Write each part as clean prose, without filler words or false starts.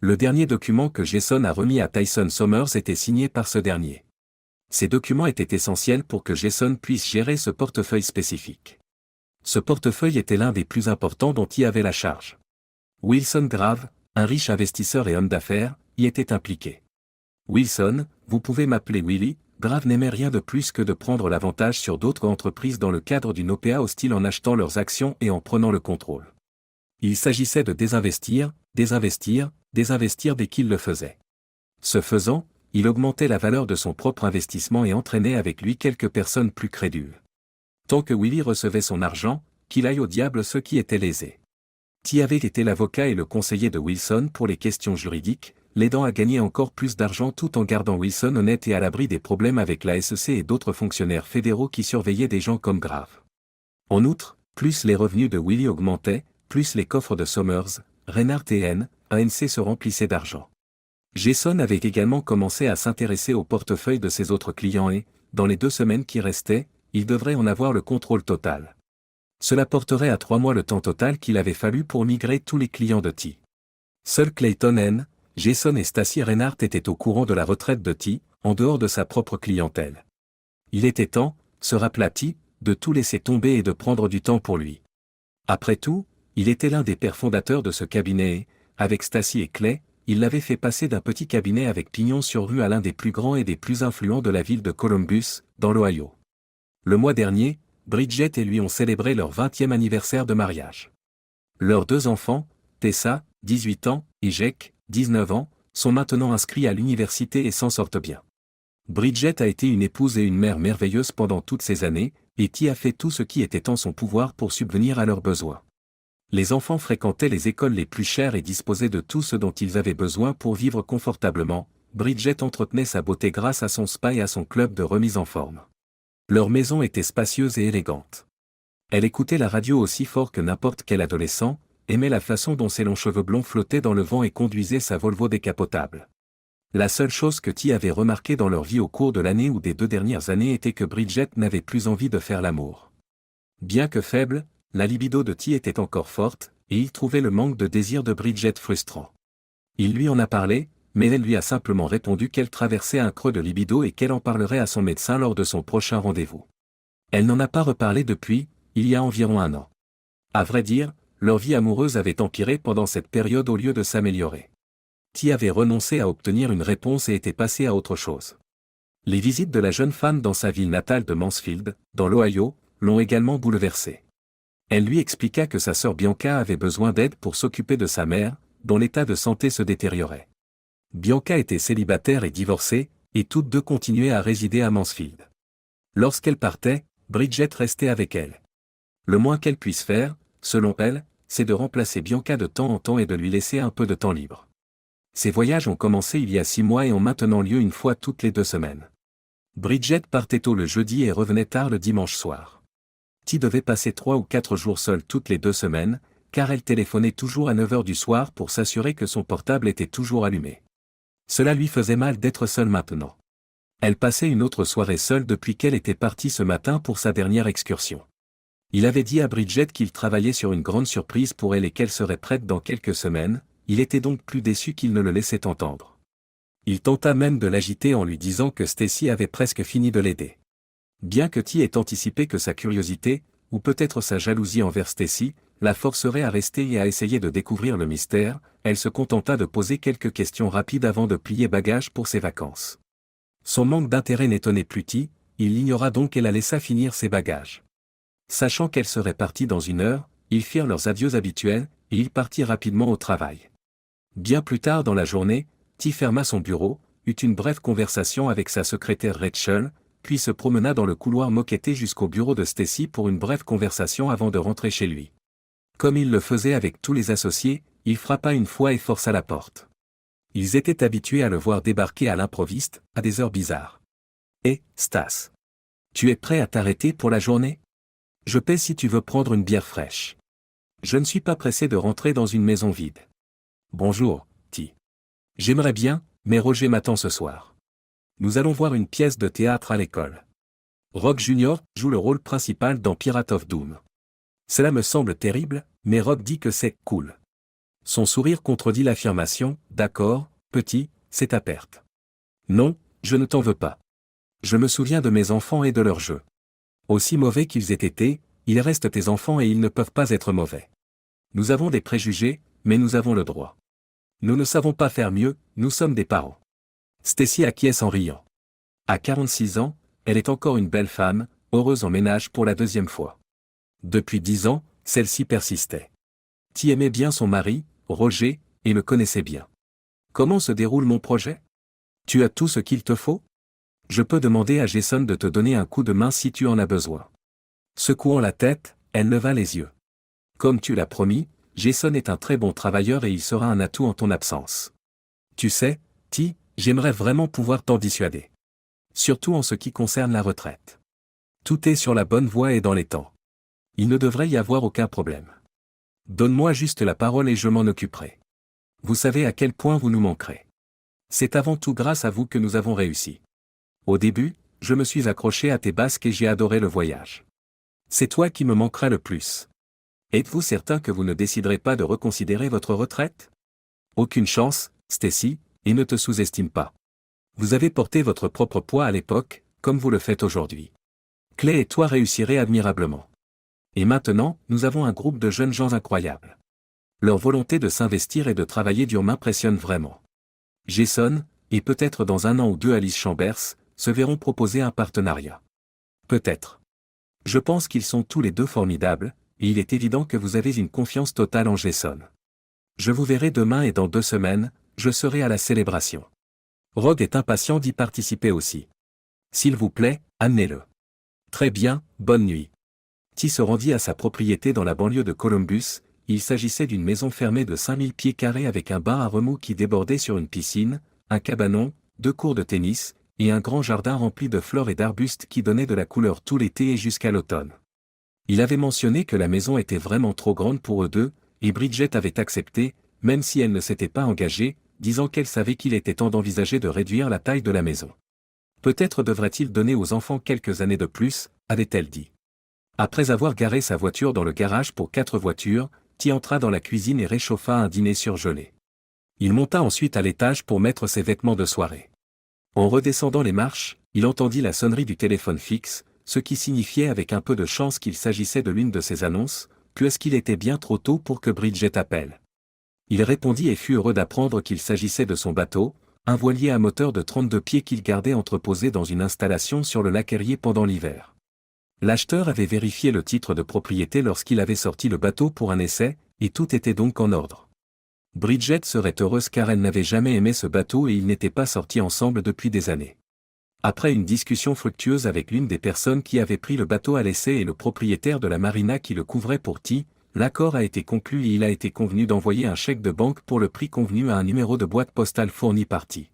Le dernier document que Jason a remis à Tyson Summers était signé par ce dernier. Ces documents étaient essentiels pour que Jason puisse gérer ce portefeuille spécifique. Ce portefeuille était l'un des plus importants dont il avait la charge. Wilson Grave, un riche investisseur et homme d'affaires, y était impliqué. Wilson, vous pouvez m'appeler Willy, Grave n'aimait rien de plus que de prendre l'avantage sur d'autres entreprises dans le cadre d'une OPA hostile en achetant leurs actions et en prenant le contrôle. Il s'agissait de désinvestir dès qu'il le faisait. Ce faisant, il augmentait la valeur de son propre investissement et entraînait avec lui quelques personnes plus crédules. Tant que Willy recevait son argent, qu'il aille au diable ceux qui étaient lésés. Ty avait été l'avocat et le conseiller de Wilson pour les questions juridiques, l'aidant à gagner encore plus d'argent tout en gardant Wilson honnête et à l'abri des problèmes avec la SEC et d'autres fonctionnaires fédéraux qui surveillaient des gens comme Grave. En outre, plus les revenus de Willy augmentaient, plus les coffres de Summers, Reinhardt et ANC se remplissaient d'argent. Jason avait également commencé à s'intéresser au portefeuille de ses autres clients et, dans les 2 semaines qui restaient, il devrait en avoir le contrôle total. Cela porterait à 3 mois le temps total qu'il avait fallu pour migrer tous les clients de Ty. Seuls Clayton Jason et Stacy Reinhardt étaient au courant de la retraite de Ty, en dehors de sa propre clientèle. Il était temps, se rappela Ty, de tout laisser tomber et de prendre du temps pour lui. Après tout, il était l'un des pères fondateurs de ce cabinet et, avec Stacy et Clay, il l'avait fait passer d'un petit cabinet avec pignon sur rue à l'un des plus grands et des plus influents de la ville de Columbus, dans l'Ohio. Le mois dernier, Bridget et lui ont célébré leur 20e anniversaire de mariage. Leurs 2 enfants, Tessa, 18 ans, et Jake, 19 ans, sont maintenant inscrits à l'université et s'en sortent bien. Bridget a été une épouse et une mère merveilleuse pendant toutes ces années, et Ty a fait tout ce qui était en son pouvoir pour subvenir à leurs besoins. Les enfants fréquentaient les écoles les plus chères et disposaient de tout ce dont ils avaient besoin pour vivre confortablement. Bridget entretenait sa beauté grâce à son spa et à son club de remise en forme. Leur maison était spacieuse et élégante. Elle écoutait la radio aussi fort que n'importe quel adolescent, aimait la façon dont ses longs cheveux blonds flottaient dans le vent et conduisait sa Volvo décapotable. La seule chose que Ty avait remarqué dans leur vie au cours de l'année ou des 2 dernières années était que Bridget n'avait plus envie de faire l'amour. Bien que faible, la libido de Ty était encore forte, et il trouvait le manque de désir de Bridget frustrant. Il lui en a parlé, mais elle lui a simplement répondu qu'elle traversait un creux de libido et qu'elle en parlerait à son médecin lors de son prochain rendez-vous. Elle n'en a pas reparlé depuis, il y a environ 1 an. À vrai dire, leur vie amoureuse avait empiré pendant cette période au lieu de s'améliorer. Ty avait renoncé à obtenir une réponse et était passé à autre chose. Les visites de la jeune femme dans sa ville natale de Mansfield, dans l'Ohio, l'ont également bouleversé. Elle lui expliqua que sa sœur Bianca avait besoin d'aide pour s'occuper de sa mère, dont l'état de santé se détériorait. Bianca était célibataire et divorcée, et toutes 2 continuaient à résider à Mansfield. Lorsqu'elle partait, Bridget restait avec elle. Le moins qu'elle puisse faire, selon elle, c'est de remplacer Bianca de temps en temps et de lui laisser un peu de temps libre. Ces voyages ont commencé il y a 6 mois et ont maintenant lieu une fois toutes les 2 semaines. Bridget partait tôt le jeudi et revenait tard le dimanche soir. Ty devait passer 3 ou 4 jours seul toutes les 2 semaines, car elle téléphonait toujours à 9 h du soir pour s'assurer que son portable était toujours allumé. Cela lui faisait mal d'être seule maintenant. Elle passait une autre soirée seule depuis qu'elle était partie ce matin pour sa dernière excursion. Il avait dit à Bridget qu'il travaillait sur une grande surprise pour elle et qu'elle serait prête dans quelques semaines, il était donc plus déçu qu'il ne le laissait entendre. Il tenta même de l'agiter en lui disant que Stacy avait presque fini de l'aider. Bien que Ty ait anticipé que sa curiosité, ou peut-être sa jalousie envers Stacy, la forcerait à rester et à essayer de découvrir le mystère, elle se contenta de poser quelques questions rapides avant de plier bagages pour ses vacances. Son manque d'intérêt n'étonnait plus Ty, il l'ignora donc et la laissa finir ses bagages. Sachant qu'elle serait partie dans 1 heure, ils firent leurs adieux habituels, et il partit rapidement au travail. Bien plus tard dans la journée, Ty ferma son bureau, eut une brève conversation avec sa secrétaire Rachel, puis se promena dans le couloir moquetté jusqu'au bureau de Stacy pour une brève conversation avant de rentrer chez lui. Comme il le faisait avec tous les associés, il frappa une fois et força la porte. Ils étaient habitués à le voir débarquer à l'improviste, à des heures bizarres. « Hé, Stas. Tu es prêt à t'arrêter pour la journée ? Je paie si tu veux prendre une bière fraîche. Je ne suis pas pressé de rentrer dans une maison vide. Bonjour, Ty. J'aimerais bien, mais Roger m'attend ce soir. Nous allons voir une pièce de théâtre à l'école. Rock Jr. joue le rôle principal dans Pirate of Doom. Cela me semble terrible, mais Rock dit que c'est « cool ». Son sourire contredit l'affirmation, d'accord, petit, c'est ta perte. Non, je ne t'en veux pas. Je me souviens de mes enfants et de leurs jeux. Aussi mauvais qu'ils aient été, ils restent tes enfants et ils ne peuvent pas être mauvais. Nous avons des préjugés, mais nous avons le droit. Nous ne savons pas faire mieux, nous sommes des parents. Stacy acquiesce en riant. À 46 ans, elle est encore une belle femme, heureuse en ménage pour la deuxième fois. Depuis 10 ans, celle-ci persistait. Ti aimait bien son mari, Roger, et le connaissait bien. Comment se déroule mon projet? Tu as tout ce qu'il te faut? Je peux demander à Jason de te donner un coup de main si tu en as besoin. Secouant la tête, elle leva les yeux. Comme tu l'as promis, Jason est un très bon travailleur et il sera un atout en ton absence. Tu sais, Ti, j'aimerais vraiment pouvoir t'en dissuader. Surtout en ce qui concerne la retraite. Tout est sur la bonne voie et dans les temps. Il ne devrait y avoir aucun problème. Donne-moi juste la parole et je m'en occuperai. Vous savez à quel point vous nous manquerez. C'est avant tout grâce à vous que nous avons réussi. Au début, je me suis accroché à tes basques et j'ai adoré le voyage. C'est toi qui me manqueras le plus. Êtes-vous certain que vous ne déciderez pas de reconsidérer votre retraite? Aucune chance, Stacy, et ne te sous-estime pas. Vous avez porté votre propre poids à l'époque, comme vous le faites aujourd'hui. Clay et toi réussirez admirablement. Et maintenant, nous avons un groupe de jeunes gens incroyables. Leur volonté de s'investir et de travailler dur m'impressionne vraiment. Jason, et peut-être dans 1 an ou 2 Alice Chambers, se verront proposer un partenariat. Peut-être. Je pense qu'ils sont tous les deux formidables, et il est évident que vous avez une confiance totale en Jason. Je vous verrai demain et dans 2 semaines, je serai à la célébration. Rogue est impatient d'y participer aussi. S'il vous plaît, amenez-le. Très bien, bonne nuit. Ti se rendit à sa propriété dans la banlieue de Columbus. Il s'agissait d'une maison fermée de 5000 pieds carrés avec un bain à remous qui débordait sur une piscine, un cabanon, 2 cours de tennis, et un grand jardin rempli de fleurs et d'arbustes qui donnait de la couleur tout l'été et jusqu'à l'automne. Il avait mentionné que la maison était vraiment trop grande pour eux deux, et Bridget avait accepté, même si elle ne s'était pas engagée, disant qu'elle savait qu'il était temps d'envisager de réduire la taille de la maison. Peut-être devrait-il donner aux enfants quelques années de plus, avait-elle dit. Après avoir garé sa voiture dans le garage pour 4 voitures, Ti entra dans la cuisine et réchauffa un dîner surgelé. Il monta ensuite à l'étage pour mettre ses vêtements de soirée. En redescendant les marches, il entendit la sonnerie du téléphone fixe, ce qui signifiait avec un peu de chance qu'il s'agissait de l'une de ses annonces, puisqu'il était bien trop tôt pour que Bridget appelle. Il répondit et fut heureux d'apprendre qu'il s'agissait de son bateau, un voilier à moteur de 32 pieds qu'il gardait entreposé dans une installation sur le lac Erie pendant l'hiver. L'acheteur avait vérifié le titre de propriété lorsqu'il avait sorti le bateau pour un essai, et tout était donc en ordre. Bridget serait heureuse car elle n'avait jamais aimé ce bateau et ils n'étaient pas sortis ensemble depuis des années. Après une discussion fructueuse avec l'une des personnes qui avait pris le bateau à l'essai et le propriétaire de la marina qui le couvrait pour Ti, l'accord a été conclu et il a été convenu d'envoyer un chèque de banque pour le prix convenu à un numéro de boîte postale fourni par Ti.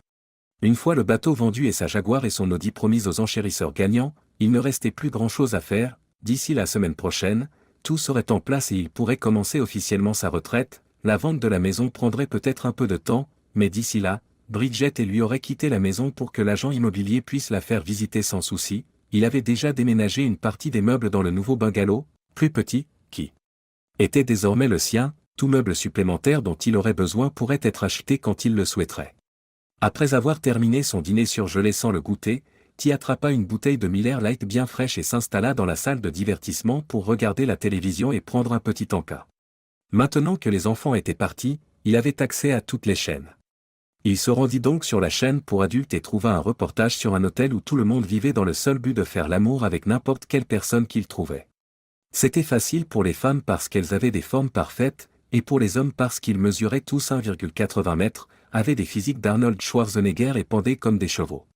Une fois le bateau vendu et sa Jaguar et son Audi promis aux enchérisseurs gagnants, il ne restait plus grand-chose à faire. D'ici la semaine prochaine, tout serait en place et il pourrait commencer officiellement sa retraite. La vente de la maison prendrait peut-être un peu de temps, mais d'ici là, Bridget et lui auraient quitté la maison pour que l'agent immobilier puisse la faire visiter sans souci. Il avait déjà déménagé une partie des meubles dans le nouveau bungalow, plus petit, qui était désormais le sien. Tout meuble supplémentaire dont il aurait besoin pourrait être acheté quand il le souhaiterait. Après avoir terminé son dîner surgelé sans le goûter, Ti attrapa une bouteille de Miller Lite bien fraîche et s'installa dans la salle de divertissement pour regarder la télévision et prendre un petit encas. Maintenant que les enfants étaient partis, il avait accès à toutes les chaînes. Il se rendit donc sur la chaîne pour adultes et trouva un reportage sur un hôtel où tout le monde vivait dans le seul but de faire l'amour avec n'importe quelle personne qu'il trouvait. C'était facile pour les femmes parce qu'elles avaient des formes parfaites, et pour les hommes parce qu'ils mesuraient tous 1,80 mètres, avaient des physiques d'Arnold Schwarzenegger et pendaient comme des chevaux.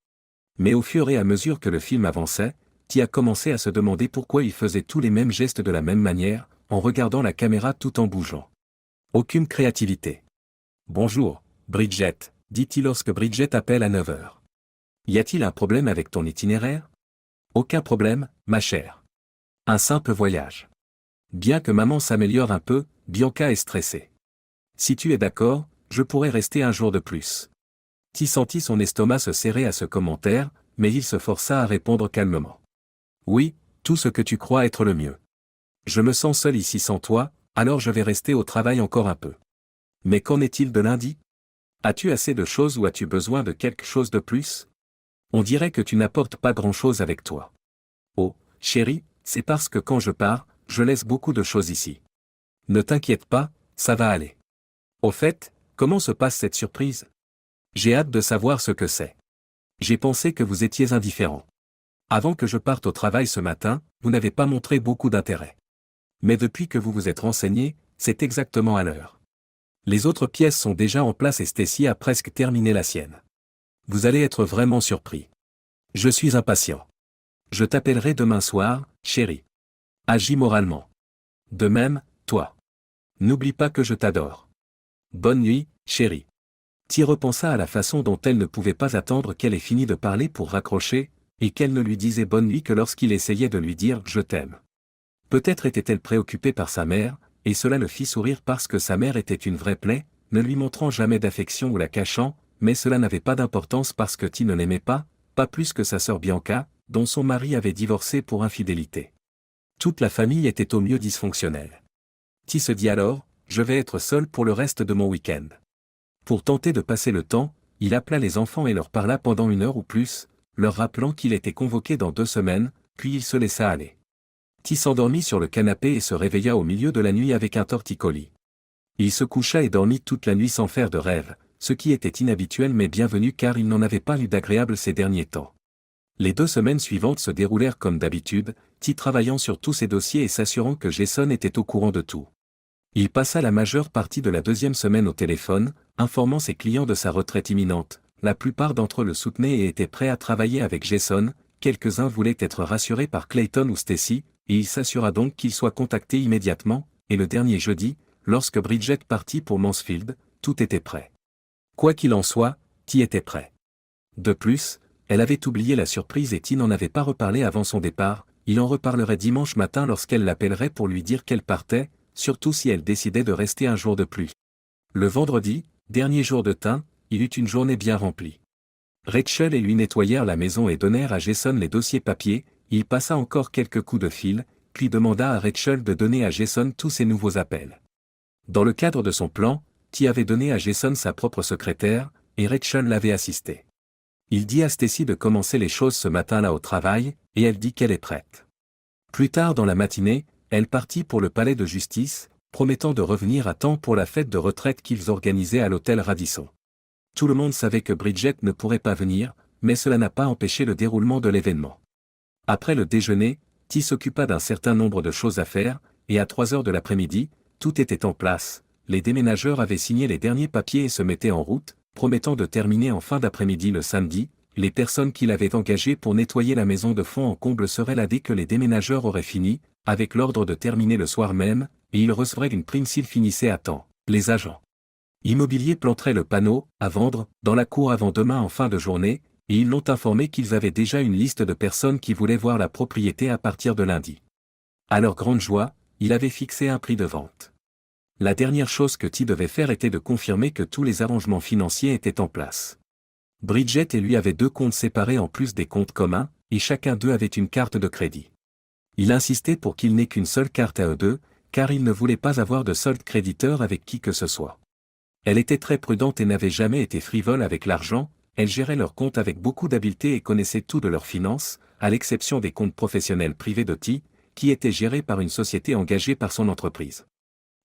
Mais au fur et à mesure que le film avançait, Ti a commencé à se demander pourquoi il faisait tous les mêmes gestes de la même manière, en regardant la caméra tout en bougeant. Aucune créativité. « Bonjour, Bridget », dit-il lorsque Bridget appelle à 9 heures. « Y a-t-il un problème avec ton itinéraire ?»« Aucun problème, ma chère. Un simple voyage. Bien que maman s'améliore un peu, Bianca est stressée. Si tu es d'accord, je pourrais rester un jour de plus. » Ti sentit son estomac se serrer à ce commentaire, mais il se força à répondre calmement. « Oui, tout ce que tu crois être le mieux. Je me sens seul ici sans toi, alors je vais rester au travail encore un peu. Mais qu'en est-il de lundi? As-tu assez de choses ou as-tu besoin de quelque chose de plus? On dirait que tu n'apportes pas grand-chose avec toi. Oh, chérie, c'est parce que quand je pars, je laisse beaucoup de choses ici. Ne t'inquiète pas, ça va aller. Au fait, comment se passe cette surprise? J'ai hâte de savoir ce que c'est. J'ai pensé que vous étiez indifférent. Avant que je parte au travail ce matin, vous n'avez pas montré beaucoup d'intérêt. Mais depuis que vous vous êtes renseigné, c'est exactement à l'heure. Les autres pièces sont déjà en place et Stacy a presque terminé la sienne. Vous allez être vraiment surpris. Je suis impatient. Je t'appellerai demain soir, chérie. Agis moralement. De même, toi. N'oublie pas que je t'adore. Bonne nuit, chérie. Ty repensa à la façon dont elle ne pouvait pas attendre qu'elle ait fini de parler pour raccrocher, et qu'elle ne lui disait bonne nuit que lorsqu'il essayait de lui dire « je t'aime ». Peut-être était-elle préoccupée par sa mère, et cela le fit sourire parce que sa mère était une vraie plaie, ne lui montrant jamais d'affection ou la cachant, mais cela n'avait pas d'importance parce que Ty ne l'aimait pas plus que sa sœur Bianca, dont son mari avait divorcé pour infidélité. Toute la famille était au mieux dysfonctionnelle. Ty se dit alors, je vais être seul pour le reste de mon week-end. Pour tenter de passer le temps, il appela les enfants et leur parla pendant 1 heure ou plus, leur rappelant qu'il était convoqué dans 2 semaines, puis il se laissa aller. Ty s'endormit sur le canapé et se réveilla au milieu de la nuit avec un torticolis. Il se coucha et dormit toute la nuit sans faire de rêve, ce qui était inhabituel mais bienvenu car il n'en avait pas eu d'agréable ces derniers temps. Les 2 semaines suivantes se déroulèrent comme d'habitude, Ty travaillant sur tous ses dossiers et s'assurant que Jason était au courant de tout. Il passa la majeure partie de la 2e semaine au téléphone, informant ses clients de sa retraite imminente. La plupart d'entre eux le soutenaient et étaient prêts à travailler avec Jason, quelques-uns voulaient être rassurés par Clayton ou Stacy, et il s'assura donc qu'ils soient contactés immédiatement, et le dernier jeudi, lorsque Bridget partit pour Mansfield, tout était prêt. Quoi qu'il en soit, Ty était prêt. De plus, elle avait oublié la surprise et Ty n'en avait pas reparlé avant son départ, il en reparlerait dimanche matin lorsqu'elle l'appellerait pour lui dire qu'elle partait, surtout si elle décidait de rester un jour de plus. Le vendredi, dernier jour de teint, il eut une journée bien remplie. Rachel et lui nettoyèrent la maison et donnèrent à Jason les dossiers papier, il passa encore quelques coups de fil, puis demanda à Rachel de donner à Jason tous ses nouveaux appels. Dans le cadre de son plan, Ty avait donné à Jason sa propre secrétaire, et Rachel l'avait assisté. Il dit à Stacy de commencer les choses ce matin-là au travail, et elle dit qu'elle est prête. Plus tard dans la matinée, elle partit pour le palais de justice, promettant de revenir à temps pour la fête de retraite qu'ils organisaient à l'hôtel Radisson. Tout le monde savait que Bridget ne pourrait pas venir, mais cela n'a pas empêché le déroulement de l'événement. Après le déjeuner, Ty s'occupa d'un certain nombre de choses à faire, et à 3 heures de l'après-midi, tout était en place, les déménageurs avaient signé les derniers papiers et se mettaient en route, promettant de terminer en fin d'après-midi le samedi. Les personnes qu'il avait engagées pour nettoyer la maison de fond en comble seraient là dès que les déménageurs auraient fini, avec l'ordre de terminer le soir même, et ils recevraient une prime s'ils finissaient à temps. Les agents immobiliers planteraient le panneau « à vendre » dans la cour avant demain en fin de journée, et ils l'ont informé qu'ils avaient déjà une liste de personnes qui voulaient voir la propriété à partir de lundi. À leur grande joie, il avait fixé un prix de vente. La dernière chose que Ty devait faire était de confirmer que tous les arrangements financiers étaient en place. Bridget et lui avaient 2 comptes séparés en plus des comptes communs, et chacun d'eux avait une carte de crédit. Il insistait pour qu'il n'ait qu'une seule carte à eux deux, car il ne voulait pas avoir de solde créditeur avec qui que ce soit. Elle était très prudente et n'avait jamais été frivole avec l'argent, elle gérait leurs comptes avec beaucoup d'habileté et connaissait tout de leurs finances, à l'exception des comptes professionnels privés de Ty, qui étaient gérés par une société engagée par son entreprise.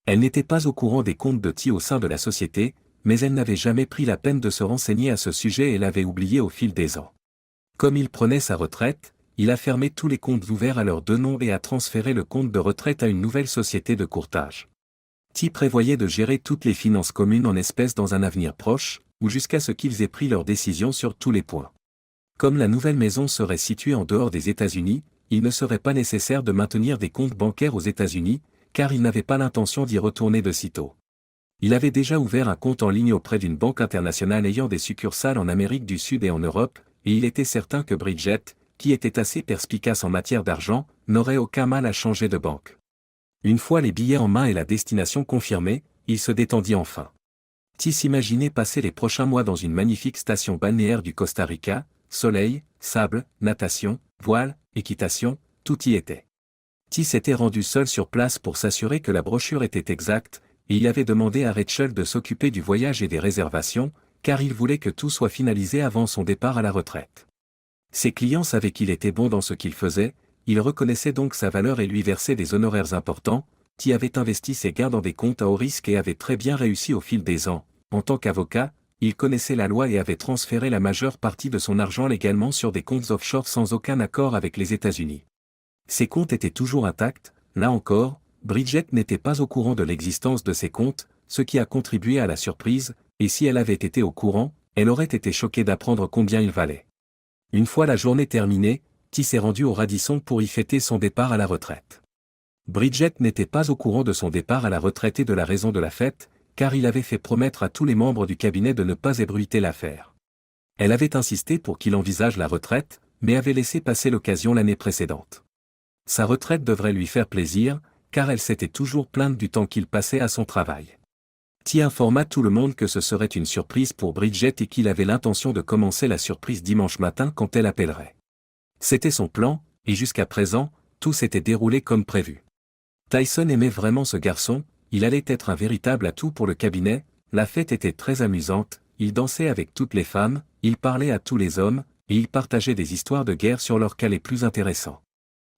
Elle n'était pas au courant des comptes de Ty au sein de la société, mais elle n'avait jamais pris la peine de se renseigner à ce sujet et l'avait oublié au fil des ans. Comme il prenait sa retraite, il a fermé tous les comptes ouverts à leurs 2 noms et a transféré le compte de retraite à une nouvelle société de courtage. Ty prévoyait de gérer toutes les finances communes en espèces dans un avenir proche, ou jusqu'à ce qu'ils aient pris leurs décisions sur tous les points. Comme la nouvelle maison serait située en dehors des États-Unis, il ne serait pas nécessaire de maintenir des comptes bancaires aux États-Unis, car il n'avait pas l'intention d'y retourner de sitôt. Il avait déjà ouvert un compte en ligne auprès d'une banque internationale ayant des succursales en Amérique du Sud et en Europe, et il était certain que Bridget, qui était assez perspicace en matière d'argent, n'aurait aucun mal à changer de banque. Une fois les billets en main et la destination confirmée, il se détendit enfin. Ty s'imaginait passer les prochains mois dans une magnifique station balnéaire du Costa Rica, soleil, sable, natation, voile, équitation, tout y était. Ty s'était rendu seul sur place pour s'assurer que la brochure était exacte, et il avait demandé à Rachel de s'occuper du voyage et des réservations, car il voulait que tout soit finalisé avant son départ à la retraite. Ses clients savaient qu'il était bon dans ce qu'il faisait, ils reconnaissaient donc sa valeur et lui versaient des honoraires importants, qui avait investi ses gains dans des comptes à haut risque et avait très bien réussi au fil des ans. En tant qu'avocat, il connaissait la loi et avait transféré la majeure partie de son argent légalement sur des comptes offshore sans aucun accord avec les États-Unis. Ces comptes étaient toujours intacts, là encore, Bridget n'était pas au courant de l'existence de ces comptes, ce qui a contribué à la surprise, et si elle avait été au courant, elle aurait été choquée d'apprendre combien ils valaient. Une fois la journée terminée, T s'est rendu au Radisson pour y fêter son départ à la retraite. Bridget n'était pas au courant de son départ à la retraite et de la raison de la fête, car il avait fait promettre à tous les membres du cabinet de ne pas ébruiter l'affaire. Elle avait insisté pour qu'il envisage la retraite, mais avait laissé passer l'occasion l'année précédente. Sa retraite devrait lui faire plaisir, car elle s'était toujours plainte du temps qu'il passait à son travail. T informa tout le monde que ce serait une surprise pour Bridget et qu'il avait l'intention de commencer la surprise dimanche matin quand elle appellerait. C'était son plan, et jusqu'à présent, tout s'était déroulé comme prévu. Tyson aimait vraiment ce garçon, il allait être un véritable atout pour le cabinet, la fête était très amusante, il dansait avec toutes les femmes, il parlait à tous les hommes, et il partageait des histoires de guerre sur leurs cas les plus intéressants.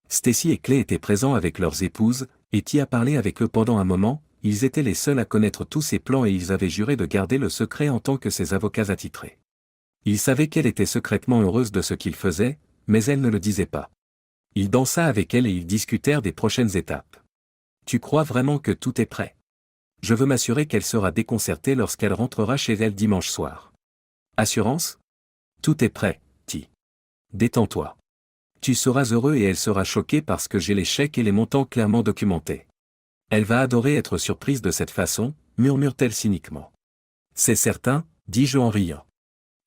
Stacy et Clay étaient présents avec leurs épouses, et T a parlé avec eux pendant un moment, ils étaient les seuls à connaître tous ses plans et ils avaient juré de garder le secret en tant que ses avocats attitrés. Il savait qu'elle était secrètement heureuse de ce qu'il faisait, mais elle ne le disait pas. Il dansa avec elle et ils discutèrent des prochaines étapes. Tu crois vraiment que tout est prêt? Je veux m'assurer qu'elle sera déconcertée lorsqu'elle rentrera chez elle dimanche soir. Assurance? Tout est prêt, T. Détends-toi. Tu seras heureux et elle sera choquée parce que j'ai les chèques et les montants clairement documentés. Elle va adorer être surprise de cette façon, murmure-t-elle cyniquement. C'est certain, dis-je en riant.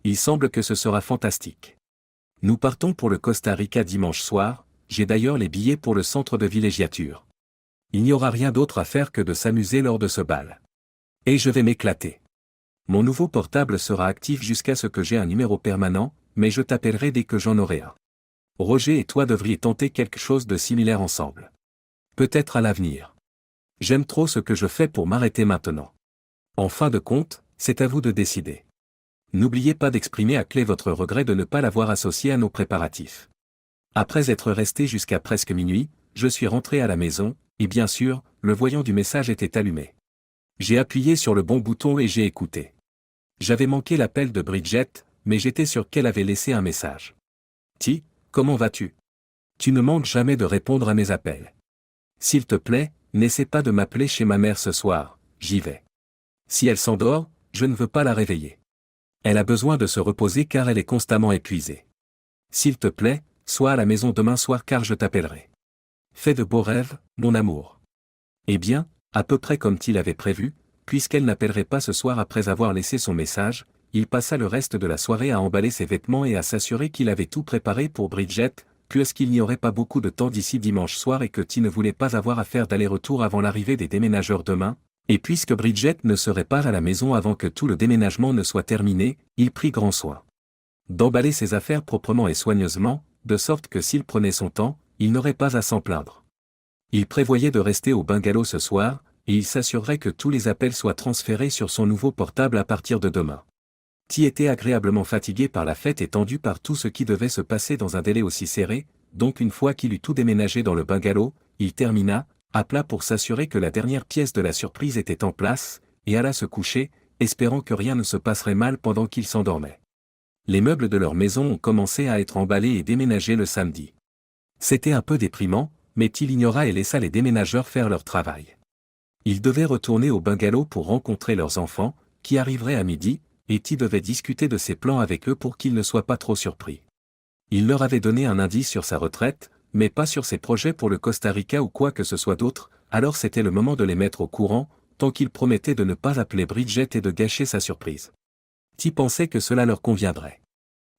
Il semble que ce sera fantastique. Nous partons pour le Costa Rica dimanche soir, j'ai d'ailleurs les billets pour le centre de villégiature. Il n'y aura rien d'autre à faire que de s'amuser lors de ce bal. Et je vais m'éclater. Mon nouveau portable sera actif jusqu'à ce que j'ai un numéro permanent, mais je t'appellerai dès que j'en aurai un. Roger et toi devriez tenter quelque chose de similaire ensemble. Peut-être à l'avenir. J'aime trop ce que je fais pour m'arrêter maintenant. En fin de compte, c'est à vous de décider. N'oubliez pas d'exprimer à Clay votre regret de ne pas l'avoir associé à nos préparatifs. Après être resté jusqu'à presque minuit, je suis rentré à la maison, et bien sûr, le voyant du message était allumé. J'ai appuyé sur le bon bouton et j'ai écouté. J'avais manqué l'appel de Bridget, mais j'étais sûr qu'elle avait laissé un message. T, comment vas-tu? Tu ne manques jamais de répondre à mes appels. S'il te plaît, n'essaie pas de m'appeler chez ma mère ce soir, j'y vais. Si elle s'endort, je ne veux pas la réveiller. Elle a besoin de se reposer car elle est constamment épuisée. S'il te plaît, sois à la maison demain soir car je t'appellerai. Fais de beaux rêves, mon amour. Eh bien, à peu près comme il avait prévu, puisqu'elle n'appellerait pas ce soir après avoir laissé son message, il passa le reste de la soirée à emballer ses vêtements et à s'assurer qu'il avait tout préparé pour Bridget, puisqu'il n'y aurait pas beaucoup de temps d'ici dimanche soir et que T ne voulait pas avoir à faire d'aller-retour avant l'arrivée des déménageurs demain, et puisque Bridget ne serait pas à la maison avant que tout le déménagement ne soit terminé, il prit grand soin d'emballer ses affaires proprement et soigneusement, de sorte que s'il prenait son temps, il n'aurait pas à s'en plaindre. Il prévoyait de rester au bungalow ce soir, et il s'assurerait que tous les appels soient transférés sur son nouveau portable à partir de demain. T était agréablement fatigué par la fête et tendu par tout ce qui devait se passer dans un délai aussi serré, donc une fois qu'il eut tout déménagé dans le bungalow, il termina, appela pour s'assurer que la dernière pièce de la surprise était en place, et alla se coucher, espérant que rien ne se passerait mal pendant qu'il s'endormait. Les meubles de leur maison ont commencé à être emballés et déménagés le samedi. C'était un peu déprimant, mais T l'ignora et laissa les déménageurs faire leur travail. Ils devaient retourner au bungalow pour rencontrer leurs enfants, qui arriveraient à midi, et T devait discuter de ses plans avec eux pour qu'ils ne soient pas trop surpris. Il leur avait donné un indice sur sa retraite, mais pas sur ses projets pour le Costa Rica ou quoi que ce soit d'autre, alors c'était le moment de les mettre au courant, tant qu'il promettait de ne pas appeler Bridget et de gâcher sa surprise. T pensait que cela leur conviendrait.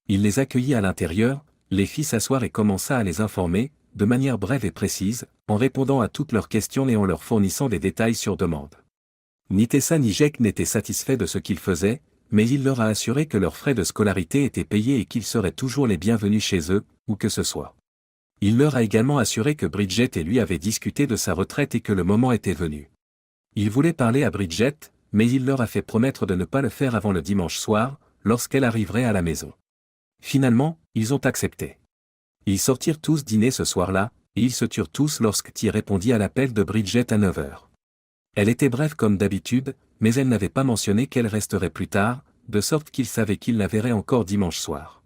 Il les accueillit à l'intérieur, les fit s'asseoir et commença à les informer, de manière brève et précise, en répondant à toutes leurs questions et en leur fournissant des détails sur demande. Ni Tessa ni Jake n'étaient satisfaits de ce qu'ils faisaient, mais il leur a assuré que leurs frais de scolarité étaient payés et qu'ils seraient toujours les bienvenus chez eux, où que ce soit. Il leur a également assuré que Bridget et lui avaient discuté de sa retraite et que le moment était venu. Il voulait parler à Bridget, mais il leur a fait promettre de ne pas le faire avant le dimanche soir, lorsqu'elle arriverait à la maison. Finalement, ils ont accepté. Ils sortirent tous dîner ce soir-là, et ils se turent tous lorsque Ty répondit à l'appel de Bridget à 9 heures. Elle était brève comme d'habitude, mais elle n'avait pas mentionné qu'elle resterait plus tard, de sorte qu'il savait qu'il la verrait encore dimanche soir.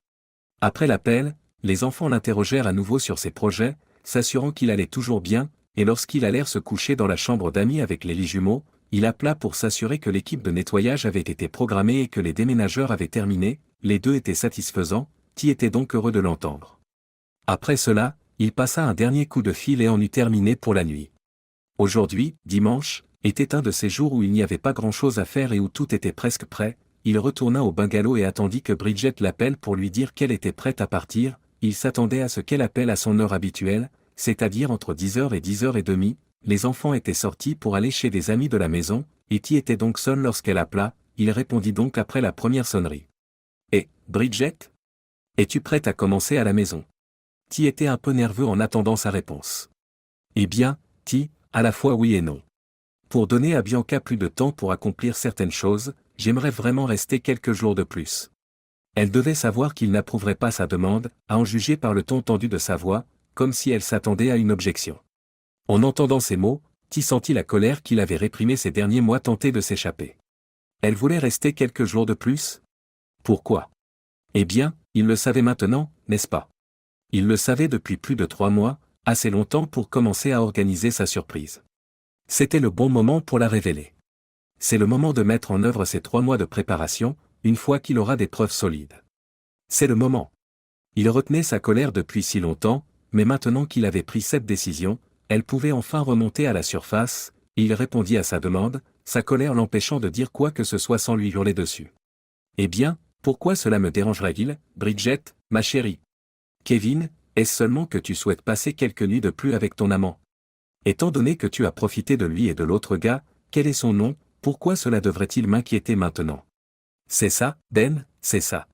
Après l'appel, les enfants l'interrogèrent à nouveau sur ses projets, s'assurant qu'il allait toujours bien, et lorsqu'ils allèrent se coucher dans la chambre d'amis avec les lits jumeaux, il appela pour s'assurer que l'équipe de nettoyage avait été programmée et que les déménageurs avaient terminé, les deux étaient satisfaisants, Ty était donc heureux de l'entendre. Après cela, il passa un dernier coup de fil et en eut terminé pour la nuit. Aujourd'hui, dimanche, était un de ces jours où il n'y avait pas grand-chose à faire et où tout était presque prêt. Il retourna au bungalow et attendit que Bridget l'appelle pour lui dire qu'elle était prête à partir. Il s'attendait à ce qu'elle appelle à son heure habituelle, c'est-à-dire entre 10h et 10h30. Les enfants étaient sortis pour aller chez des amis de la maison, et Ty était donc seul lorsqu'elle appela. Il répondit donc après la première sonnerie. « Eh, Bridget ? Es-tu prête à commencer à la maison ?» Ty était un peu nerveux en attendant sa réponse. « Eh bien, Ty, à la fois oui et non. Pour donner à Bianca plus de temps pour accomplir certaines choses, j'aimerais vraiment rester quelques jours de plus. » Elle devait savoir qu'il n'approuverait pas sa demande, à en juger par le ton tendu de sa voix, comme si elle s'attendait à une objection. En entendant ces mots, Ty sentit la colère qu'il avait réprimée ces derniers mois tenter de s'échapper. Elle voulait rester quelques jours de plus ? Pourquoi ? Eh bien, il le savait maintenant, n'est-ce pas ? Il le savait depuis plus de 3 mois, assez longtemps pour commencer à organiser sa surprise. C'était le bon moment pour la révéler. C'est le moment de mettre en œuvre ces 3 mois de préparation, une fois qu'il aura des preuves solides. C'est le moment. Il retenait sa colère depuis si longtemps, mais maintenant qu'il avait pris cette décision, elle pouvait enfin remonter à la surface, et il répondit à sa demande, sa colère l'empêchant de dire quoi que ce soit sans lui hurler dessus. « Eh bien, pourquoi cela me dérangerait-il, Bridget, ma chérie ? Kevin, est-ce seulement que tu souhaites passer quelques nuits de plus avec ton amant ? Étant donné que tu as profité de lui et de l'autre gars, quel est son nom, pourquoi cela devrait-il m'inquiéter maintenant ? C'est ça, Ben, c'est ça. »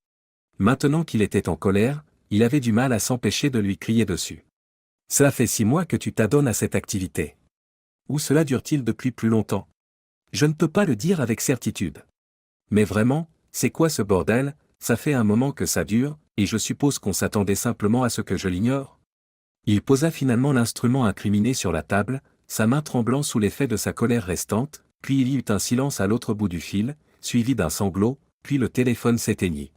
Maintenant qu'il était en colère, il avait du mal à s'empêcher de lui crier dessus. « Cela fait 6 mois que tu t'adonnes à cette activité. Ou cela dure-t-il depuis plus longtemps ? Je ne peux pas le dire avec certitude. Mais vraiment, c'est quoi ce bordel ? Ça fait un moment que ça dure, et je suppose qu'on s'attendait simplement à ce que je l'ignore. » Il posa finalement l'instrument incriminé sur la table, sa main tremblant sous l'effet de sa colère restante, puis il y eut un silence à l'autre bout du fil, suivi d'un sanglot, puis le téléphone s'éteignit.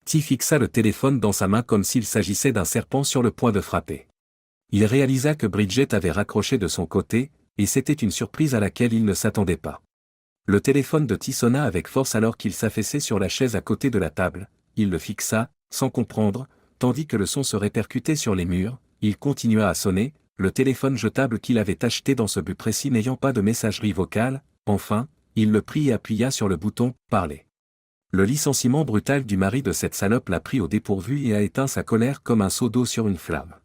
Ty fixa le téléphone dans sa main comme s'il s'agissait d'un serpent sur le point de frapper. Il réalisa que Bridget avait raccroché de son côté, et c'était une surprise à laquelle il ne s'attendait pas. Le téléphone de Ty sonna avec force alors qu'il s'affaissait sur la chaise à côté de la table, il le fixa, sans comprendre, tandis que le son se répercutait sur les murs, il continua à sonner, le téléphone jetable qu'il avait acheté dans ce but précis n'ayant pas de messagerie vocale, enfin, il le prit et appuya sur le bouton « Parler ». Le licenciement brutal du mari de cette salope l'a pris au dépourvu et a éteint sa colère comme un seau d'eau sur une flamme.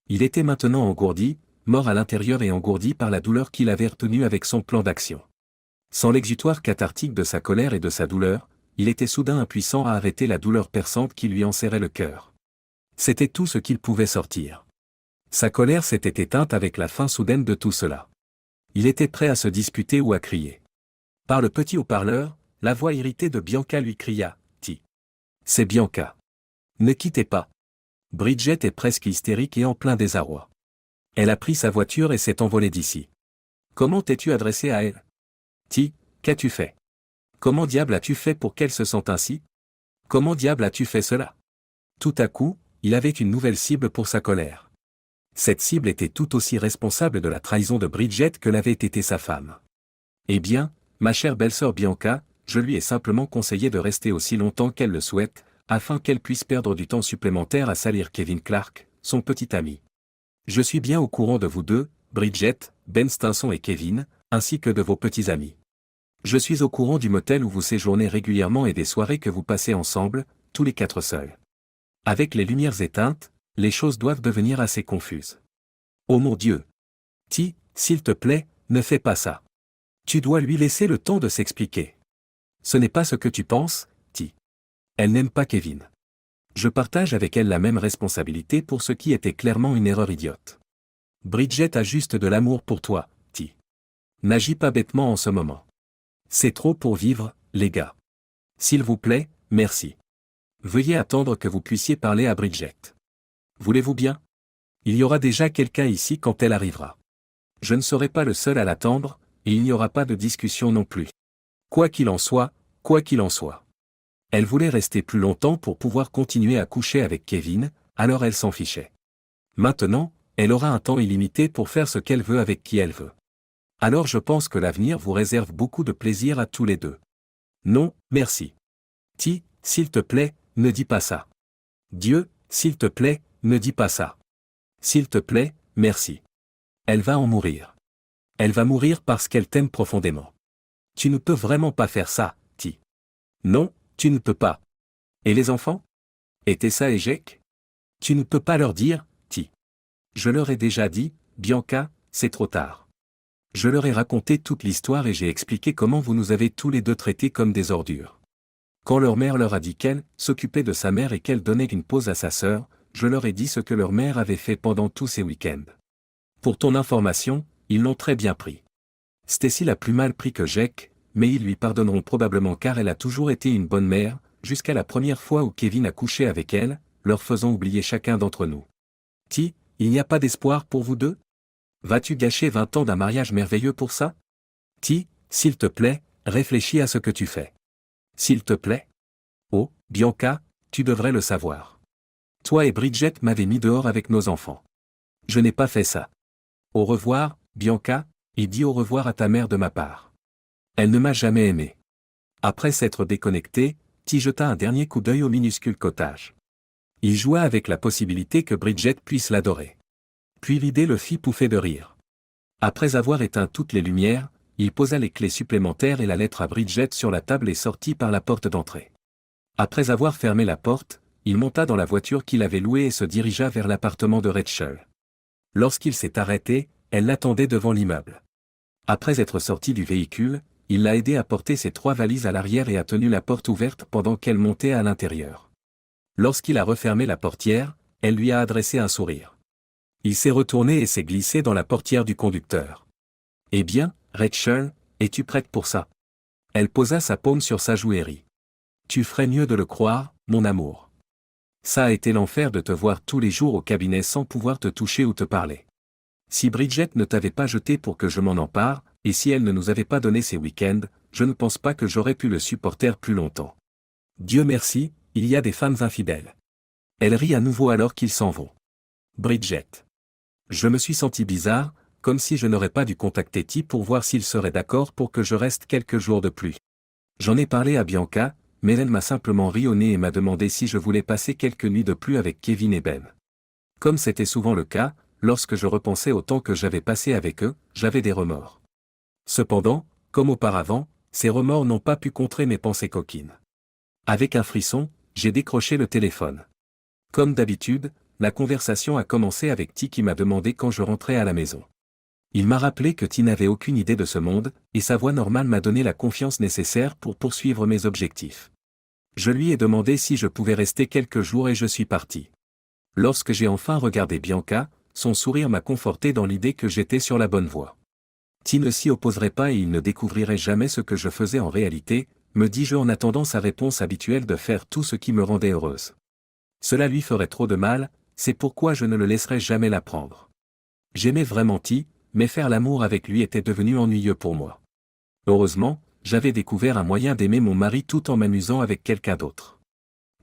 Il était maintenant engourdi, mort à l'intérieur et engourdi par la douleur qu'il avait retenue avec son plan d'action. Sans l'exutoire cathartique de sa colère et de sa douleur, il était soudain impuissant à arrêter la douleur perçante qui lui enserrait le cœur. C'était tout ce qu'il pouvait sortir. Sa colère s'était éteinte avec la fin soudaine de tout cela. Il était prêt à se disputer ou à crier. Par le petit haut-parleur, la voix irritée de Bianca lui cria « Ty. C'est Bianca. Ne quittez pas. » Bridget est presque hystérique et en plein désarroi. Elle a pris sa voiture et s'est envolée d'ici. Comment t'es-tu adressé à elle ? Ty, qu'as-tu fait ? Comment diable as-tu fait pour qu'elle se sente ainsi ? Comment diable as-tu fait cela ? Tout à coup, il avait une nouvelle cible pour sa colère. Cette cible était tout aussi responsable de la trahison de Bridget que l'avait été sa femme. Eh bien, ma chère belle-sœur Bianca, je lui ai simplement conseillé de rester aussi longtemps qu'elle le souhaite, afin qu'elle puisse perdre du temps supplémentaire à salir Kevin Clark, son petit ami. Je suis bien au courant de vous deux, Bridget, Ben Stinson et Kevin, ainsi que de vos petits amis. Je suis au courant du motel où vous séjournez régulièrement et des soirées que vous passez ensemble, tous les 4 seuls. Avec les lumières éteintes, les choses doivent devenir assez confuses. Oh mon Dieu! Ty, s'il te plaît, ne fais pas ça. Tu dois lui laisser le temps de s'expliquer. Ce n'est pas ce que tu penses, Ty. Elle n'aime pas Kevin. Je partage avec elle la même responsabilité pour ce qui était clairement une erreur idiote. Bridget a juste de l'amour pour toi, Ty. N'agis pas bêtement en ce moment. C'est trop pour vivre, les gars. S'il vous plaît, merci. Veuillez attendre que vous puissiez parler à Bridget. Voulez-vous bien? Il y aura déjà quelqu'un ici quand elle arrivera. Je ne serai pas le seul à l'attendre, et il n'y aura pas de discussion non plus. Quoi qu'il en soit, quoi qu'il en soit. Elle voulait rester plus longtemps pour pouvoir continuer à coucher avec Kevin, alors elle s'en fichait. Maintenant, elle aura un temps illimité pour faire ce qu'elle veut avec qui elle veut. Alors je pense que l'avenir vous réserve beaucoup de plaisir à tous les deux. Non, merci. Ti, s'il te plaît, ne dis pas ça. Dieu, s'il te plaît, ne dis pas ça. S'il te plaît, merci. Elle va en mourir. Elle va mourir parce qu'elle t'aime profondément. Tu ne peux vraiment pas faire ça, Ti. Non, tu ne peux pas. Et les enfants? Et Tessa et Jake? Tu ne peux pas leur dire, Ti. Je leur ai déjà dit, Bianca, c'est trop tard. Je leur ai raconté toute l'histoire et j'ai expliqué comment vous nous avez tous les deux traités comme des ordures. Quand leur mère leur a dit qu'elle s'occupait de sa mère et qu'elle donnait une pause à sa sœur, je leur ai dit ce que leur mère avait fait pendant tous ces week-ends. Pour ton information, ils l'ont très bien pris. Stacy l'a plus mal pris que Jake, mais ils lui pardonneront probablement car elle a toujours été une bonne mère, jusqu'à la première fois où Kevin a couché avec elle, leur faisant oublier chacun d'entre nous. Ti, il n'y a pas d'espoir pour vous deux? Vas-tu gâcher 20 ans d'un mariage merveilleux pour ça? Ti, s'il te plaît, réfléchis à ce que tu fais. S'il te plaît? Oh, Bianca, tu devrais le savoir. Toi et Bridget m'avez mis dehors avec nos enfants. Je n'ai pas fait ça. Au revoir, Bianca, et dis au revoir à ta mère de ma part. Elle ne m'a jamais aimé. Après s'être déconnecté, Ti jeta un dernier coup d'œil au minuscule cottage. Il joua avec la possibilité que Bridget puisse l'adorer. Puis l'idée le fit pouffer de rire. Après avoir éteint toutes les lumières, il posa les clés supplémentaires et la lettre à Bridget sur la table et sortit par la porte d'entrée. Après avoir fermé la porte, il monta dans la voiture qu'il avait louée et se dirigea vers l'appartement de Rachel. Lorsqu'il s'est arrêté, elle l'attendait devant l'immeuble. Après être sorti du véhicule, il l'a aidé à porter ses 3 valises à l'arrière et a tenu la porte ouverte pendant qu'elle montait à l'intérieur. Lorsqu'il a refermé la portière, elle lui a adressé un sourire. Il s'est retourné et s'est glissé dans la portière du conducteur. « Eh bien, Rachel, es-tu prête pour ça ?» Elle posa sa paume sur sa joue et rit. « Tu ferais mieux de le croire, mon amour. Ça a été l'enfer de te voir tous les jours au cabinet sans pouvoir te toucher ou te parler. Si Bridget ne t'avait pas jeté pour que je m'en empare, et si elle ne nous avait pas donné ces week-ends, je ne pense pas que j'aurais pu le supporter plus longtemps. Dieu merci, il y a des femmes infidèles. » Elle rit à nouveau alors qu'ils s'en vont. Bridget. Je me suis senti bizarre, comme si je n'aurais pas dû contacter Ti pour voir s'il serait d'accord pour que je reste quelques jours de plus. J'en ai parlé à Bianca, mais elle m'a simplement ri au nez et m'a demandé si je voulais passer quelques nuits de plus avec Kevin et Ben. Comme c'était souvent le cas, lorsque je repensais au temps que j'avais passé avec eux, j'avais des remords. Cependant, comme auparavant, ces remords n'ont pas pu contrer mes pensées coquines. Avec un frisson, j'ai décroché le téléphone. Comme d'habitude, la conversation a commencé avec Ti qui m'a demandé quand je rentrais à la maison. Il m'a rappelé que Ti n'avait aucune idée de ce monde, et sa voix normale m'a donné la confiance nécessaire pour poursuivre mes objectifs. Je lui ai demandé si je pouvais rester quelques jours et je suis parti. Lorsque j'ai enfin regardé Bianca, son sourire m'a conforté dans l'idée que j'étais sur la bonne voie. Ti ne s'y opposerait pas et il ne découvrirait jamais ce que je faisais en réalité, me dis-je en attendant sa réponse habituelle de faire tout ce qui me rendait heureuse. Cela lui ferait trop de mal, c'est pourquoi je ne le laisserai jamais l'apprendre. J'aimais vraiment Ti, mais faire l'amour avec lui était devenu ennuyeux pour moi. Heureusement, j'avais découvert un moyen d'aimer mon mari tout en m'amusant avec quelqu'un d'autre.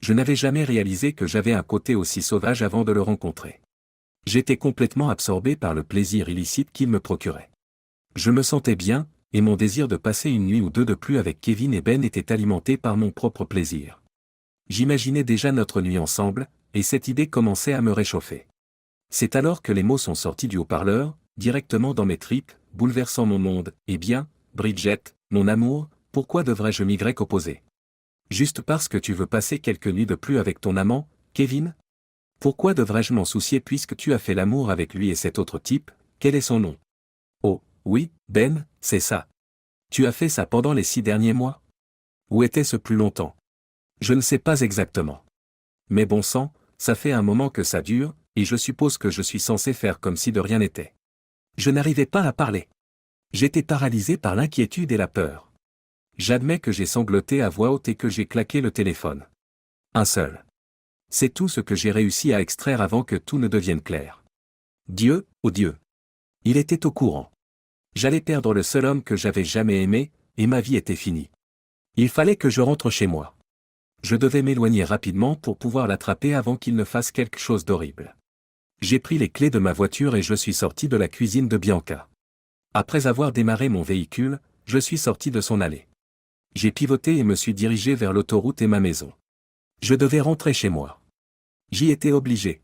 Je n'avais jamais réalisé que j'avais un côté aussi sauvage avant de le rencontrer. J'étais complètement absorbé par le plaisir illicite qu'il me procurait. Je me sentais bien, et mon désir de passer une nuit ou deux de plus avec Kevin et Ben était alimenté par mon propre plaisir. J'imaginais déjà notre nuit ensemble, et cette idée commençait à me réchauffer. C'est alors que les mots sont sortis du haut-parleur, directement dans mes tripes, bouleversant mon monde. « Eh bien, Bridget, mon amour, pourquoi devrais-je m'y opposer? Juste parce que tu veux passer quelques nuits de plus avec ton amant, Kevin? Pourquoi devrais-je m'en soucier puisque tu as fait l'amour avec lui et cet autre type, quel est son nom? Oh, oui, Ben, c'est ça. Tu as fait ça pendant les 6 derniers mois? Ou était-ce plus longtemps? Je ne sais pas exactement. Mais bon sang, ça fait un moment que ça dure, et je suppose que je suis censé faire comme si de rien n'était. Je n'arrivais pas à parler. J'étais paralysé par l'inquiétude et la peur. J'admets que j'ai sangloté à voix haute et que j'ai claqué le téléphone. Un seul. C'est tout ce que j'ai réussi à extraire avant que tout ne devienne clair. Dieu, oh Dieu. Il était au courant. J'allais perdre le seul homme que j'avais jamais aimé, et ma vie était finie. Il fallait que je rentre chez moi. Je devais m'éloigner rapidement pour pouvoir l'attraper avant qu'il ne fasse quelque chose d'horrible. J'ai pris les clés de ma voiture et je suis sorti de la cuisine de Bianca. Après avoir démarré mon véhicule, je suis sorti de son allée. J'ai pivoté et me suis dirigé vers l'autoroute et ma maison. Je devais rentrer chez moi. J'y étais obligé.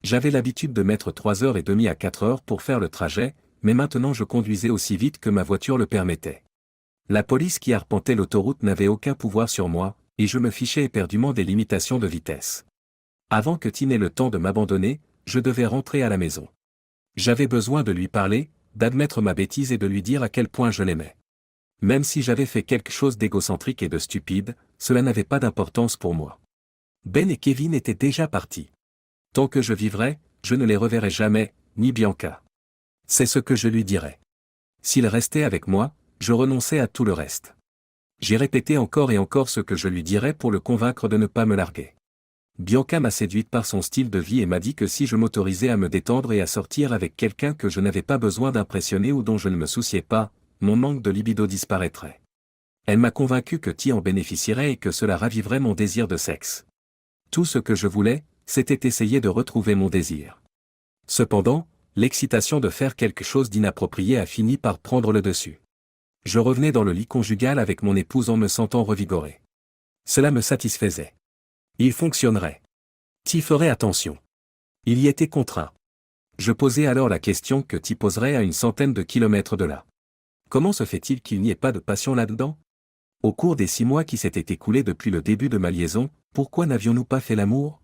J'avais l'habitude de mettre 3h30 à 4h pour faire le trajet, mais maintenant je conduisais aussi vite que ma voiture le permettait. La police qui arpentait l'autoroute n'avait aucun pouvoir sur moi, et je me fichais éperdument des limitations de vitesse. Avant que Tim ait le temps de m'abandonner, je devais rentrer à la maison. J'avais besoin de lui parler, d'admettre ma bêtise et de lui dire à quel point je l'aimais. Même si j'avais fait quelque chose d'égocentrique et de stupide, cela n'avait pas d'importance pour moi. Ben et Kevin étaient déjà partis. Tant que je vivrais, je ne les reverrai jamais, ni Bianca. C'est ce que je lui dirais. S'il restait avec moi, je renonçais à tout le reste. J'ai répété encore et encore ce que je lui dirais pour le convaincre de ne pas me larguer. Bianca m'a séduite par son style de vie et m'a dit que si je m'autorisais à me détendre et à sortir avec quelqu'un que je n'avais pas besoin d'impressionner ou dont je ne me souciais pas, mon manque de libido disparaîtrait. Elle m'a convaincu que Ty en bénéficierait et que cela raviverait mon désir de sexe. Tout ce que je voulais, c'était essayer de retrouver mon désir. Cependant, l'excitation de faire quelque chose d'inapproprié a fini par prendre le dessus. Je revenais dans le lit conjugal avec mon épouse en me sentant revigoré. Cela me satisfaisait. Il fonctionnerait. Ty ferait attention. Il y était contraint. Je posais alors la question que Ty poserait à une centaine de kilomètres de là. Comment se fait-il qu'il n'y ait pas de passion là-dedans? Au cours des 6 mois qui s'étaient écoulés depuis le début de ma liaison, pourquoi n'avions-nous pas fait l'amour?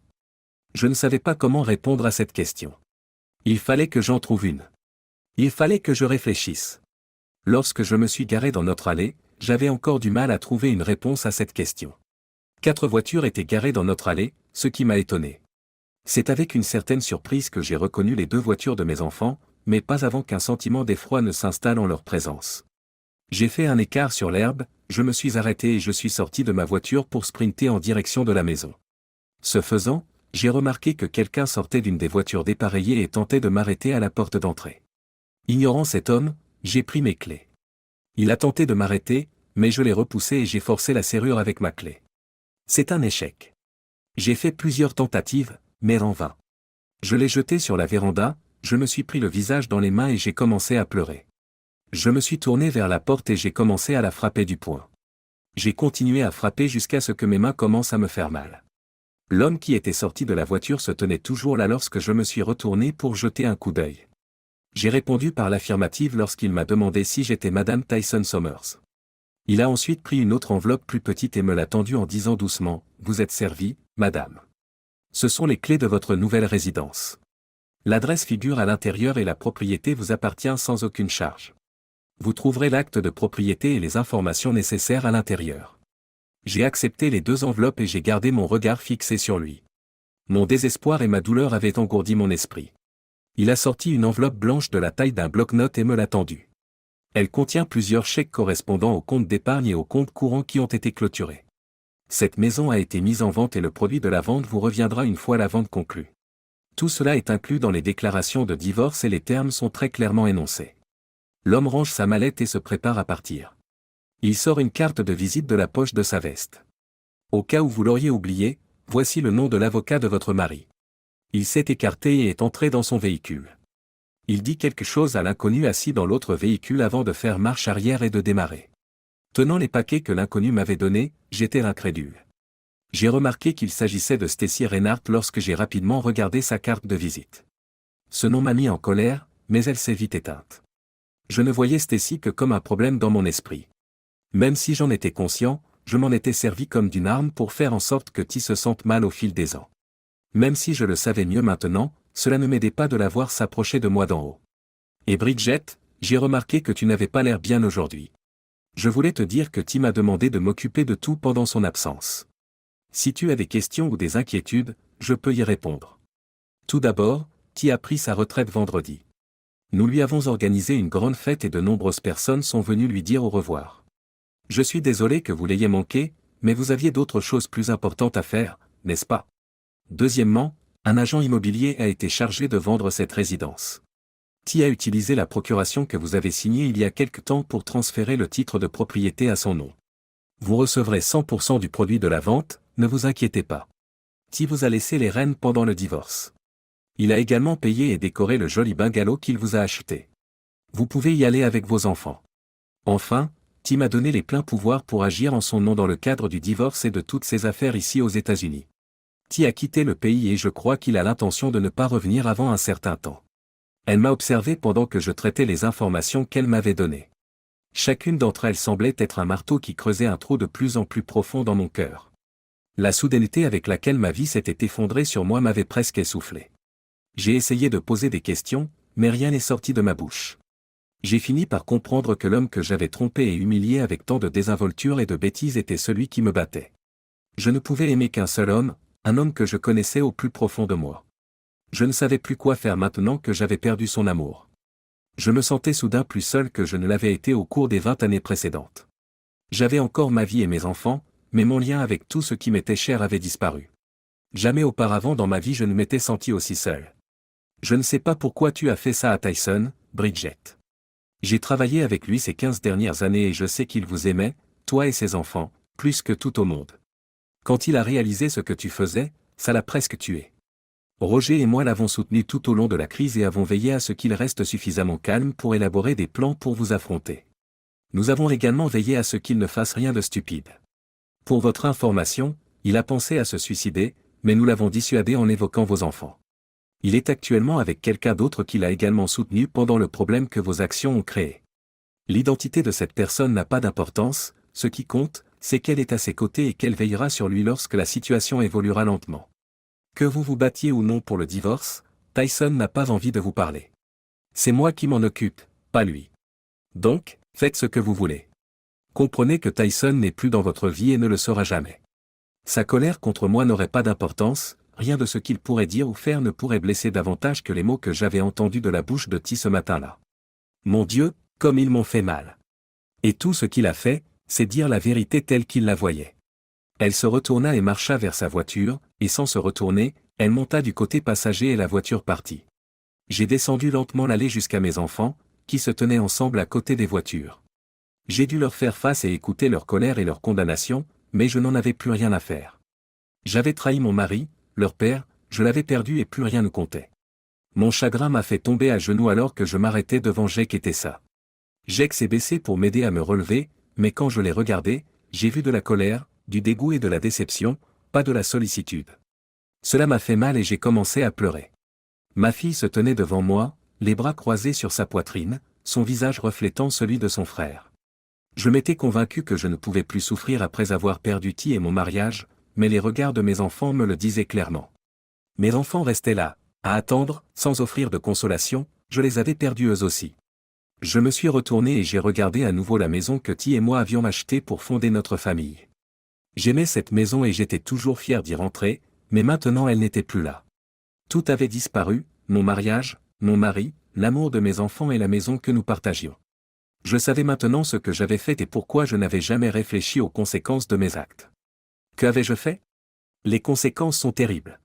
Je ne savais pas comment répondre à cette question. Il fallait que j'en trouve une. Il fallait que je réfléchisse. Lorsque je me suis garé dans notre allée, j'avais encore du mal à trouver une réponse à cette question. 4 voitures étaient garées dans notre allée, ce qui m'a étonné. C'est avec une certaine surprise que j'ai reconnu les 2 voitures de mes enfants, mais pas avant qu'un sentiment d'effroi ne s'installe en leur présence. J'ai fait un écart sur l'herbe, je me suis arrêté et je suis sorti de ma voiture pour sprinter en direction de la maison. Ce faisant, j'ai remarqué que quelqu'un sortait d'une des voitures dépareillées et tentait de m'arrêter à la porte d'entrée. Ignorant cet homme, j'ai pris mes clés. Il a tenté de m'arrêter, mais je l'ai repoussé et j'ai forcé la serrure avec ma clé. C'est un échec. J'ai fait plusieurs tentatives, mais en vain. Je l'ai jeté sur la véranda, je me suis pris le visage dans les mains et j'ai commencé à pleurer. Je me suis tourné vers la porte et j'ai commencé à la frapper du poing. J'ai continué à frapper jusqu'à ce que mes mains commencent à me faire mal. L'homme qui était sorti de la voiture se tenait toujours là lorsque je me suis retourné pour jeter un coup d'œil. J'ai répondu par l'affirmative lorsqu'il m'a demandé si j'étais Madame Tyson Somers. Il a ensuite pris une autre enveloppe plus petite et me l'a tendue en disant doucement, « Vous êtes servie, madame. Ce sont les clés de votre nouvelle résidence. L'adresse figure à l'intérieur et la propriété vous appartient sans aucune charge. Vous trouverez l'acte de propriété et les informations nécessaires à l'intérieur. » J'ai accepté les 2 enveloppes et j'ai gardé mon regard fixé sur lui. Mon désespoir et ma douleur avaient engourdi mon esprit. Il a sorti une enveloppe blanche de la taille d'un bloc-notes et me l'a tendue. Elle contient plusieurs chèques correspondant aux comptes d'épargne et aux comptes courants qui ont été clôturés. Cette maison a été mise en vente et le produit de la vente vous reviendra une fois la vente conclue. Tout cela est inclus dans les déclarations de divorce et les termes sont très clairement énoncés. L'homme range sa mallette et se prépare à partir. Il sort une carte de visite de la poche de sa veste. Au cas où vous l'auriez oublié, voici le nom de l'avocat de votre mari. Il s'est écarté et est entré dans son véhicule. Il dit quelque chose à l'inconnu assis dans l'autre véhicule avant de faire marche arrière et de démarrer. Tenant les paquets que l'inconnu m'avait donnés, j'étais incrédule. J'ai remarqué qu'il s'agissait de Stacy Reinhardt lorsque j'ai rapidement regardé sa carte de visite. Ce nom m'a mis en colère, mais elle s'est vite éteinte. Je ne voyais Stacy que comme un problème dans mon esprit. Même si j'en étais conscient, je m'en étais servi comme d'une arme pour faire en sorte que Ty se sente mal au fil des ans. Même si je le savais mieux maintenant, cela ne m'aidait pas de la voir s'approcher de moi d'en haut. Et Bridget, j'ai remarqué que tu n'avais pas l'air bien aujourd'hui. Je voulais te dire que Ty m'a demandé de m'occuper de tout pendant son absence. Si tu as des questions ou des inquiétudes, je peux y répondre. Tout d'abord, Ty a pris sa retraite vendredi. Nous lui avons organisé une grande fête et de nombreuses personnes sont venues lui dire au revoir. Je suis désolé que vous l'ayez manqué, mais vous aviez d'autres choses plus importantes à faire, n'est-ce pas? Deuxièmement, un agent immobilier a été chargé de vendre cette résidence. T a utilisé la procuration que vous avez signée il y a quelque temps pour transférer le titre de propriété à son nom. Vous recevrez 100% du produit de la vente, ne vous inquiétez pas. T vous a laissé les rênes pendant le divorce. Il a également payé et décoré le joli bungalow qu'il vous a acheté. Vous pouvez y aller avec vos enfants. Enfin, T m'a donné les pleins pouvoirs pour agir en son nom dans le cadre du divorce et de toutes ses affaires ici aux États-Unis. T a quitté le pays et je crois qu'il a l'intention de ne pas revenir avant un certain temps. Elle m'a observé pendant que je traitais les informations qu'elle m'avait données. Chacune d'entre elles semblait être un marteau qui creusait un trou de plus en plus profond dans mon cœur. La soudaineté avec laquelle ma vie s'était effondrée sur moi m'avait presque essoufflé. J'ai essayé de poser des questions, mais rien n'est sorti de ma bouche. J'ai fini par comprendre que l'homme que j'avais trompé et humilié avec tant de désinvolture et de bêtises était celui qui me battait. Je ne pouvais aimer qu'un seul homme, un homme que je connaissais au plus profond de moi. Je ne savais plus quoi faire maintenant que j'avais perdu son amour. Je me sentais soudain plus seul que je ne l'avais été au cours des 20 années précédentes. J'avais encore ma vie et mes enfants, mais mon lien avec tout ce qui m'était cher avait disparu. Jamais auparavant dans ma vie je ne m'étais senti aussi seul. Je ne sais pas pourquoi tu as fait ça à Tyson, Bridget. J'ai travaillé avec lui ces 15 dernières années et je sais qu'il vous aimait, toi et ses enfants, plus que tout au monde. Quand il a réalisé ce que tu faisais, ça l'a presque tué. Roger et moi l'avons soutenu tout au long de la crise et avons veillé à ce qu'il reste suffisamment calme pour élaborer des plans pour vous affronter. Nous avons également veillé à ce qu'il ne fasse rien de stupide. Pour votre information, il a pensé à se suicider, mais nous l'avons dissuadé en évoquant vos enfants. Il est actuellement avec quelqu'un d'autre qu'il a également soutenu pendant le problème que vos actions ont créé. L'identité de cette personne n'a pas d'importance, ce qui compte, c'est qu'elle est à ses côtés et qu'elle veillera sur lui lorsque la situation évoluera lentement. Que vous vous battiez ou non pour le divorce, Tyson n'a pas envie de vous parler. C'est moi qui m'en occupe, pas lui. Donc, faites ce que vous voulez. Comprenez que Tyson n'est plus dans votre vie et ne le sera jamais. Sa colère contre moi n'aurait pas d'importance, rien de ce qu'il pourrait dire ou faire ne pourrait blesser davantage que les mots que j'avais entendus de la bouche de T ce matin-là. Mon Dieu, comme ils m'ont fait mal. Et tout ce qu'il a fait, c'est dire la vérité telle qu'il la voyait. Elle se retourna et marcha vers sa voiture, et sans se retourner, elle monta du côté passager et la voiture partit. J'ai descendu lentement l'allée jusqu'à mes enfants, qui se tenaient ensemble à côté des voitures. J'ai dû leur faire face et écouter leur colère et leur condamnation, mais je n'en avais plus rien à faire. J'avais trahi mon mari, leur père, je l'avais perdu et plus rien ne comptait. Mon chagrin m'a fait tomber à genoux alors que je m'arrêtais devant Jake et Tessa. Jake s'est baissé pour m'aider à me relever, mais quand je l'ai regardé, j'ai vu de la colère, du dégoût et de la déception, pas de la sollicitude. Cela m'a fait mal et j'ai commencé à pleurer. Ma fille se tenait devant moi, les bras croisés sur sa poitrine, son visage reflétant celui de son frère. Je m'étais convaincu que je ne pouvais plus souffrir après avoir perdu T et mon mariage, mais les regards de mes enfants me le disaient clairement. Mes enfants restaient là, à attendre, sans offrir de consolation, je les avais perdus eux aussi. Je me suis retourné et j'ai regardé à nouveau la maison que T et moi avions achetée pour fonder notre famille. J'aimais cette maison et j'étais toujours fier d'y rentrer, mais maintenant elle n'était plus là. Tout avait disparu, mon mariage, mon mari, l'amour de mes enfants et la maison que nous partagions. Je savais maintenant ce que j'avais fait et pourquoi je n'avais jamais réfléchi aux conséquences de mes actes. Qu'avais-je fait? Les conséquences sont terribles.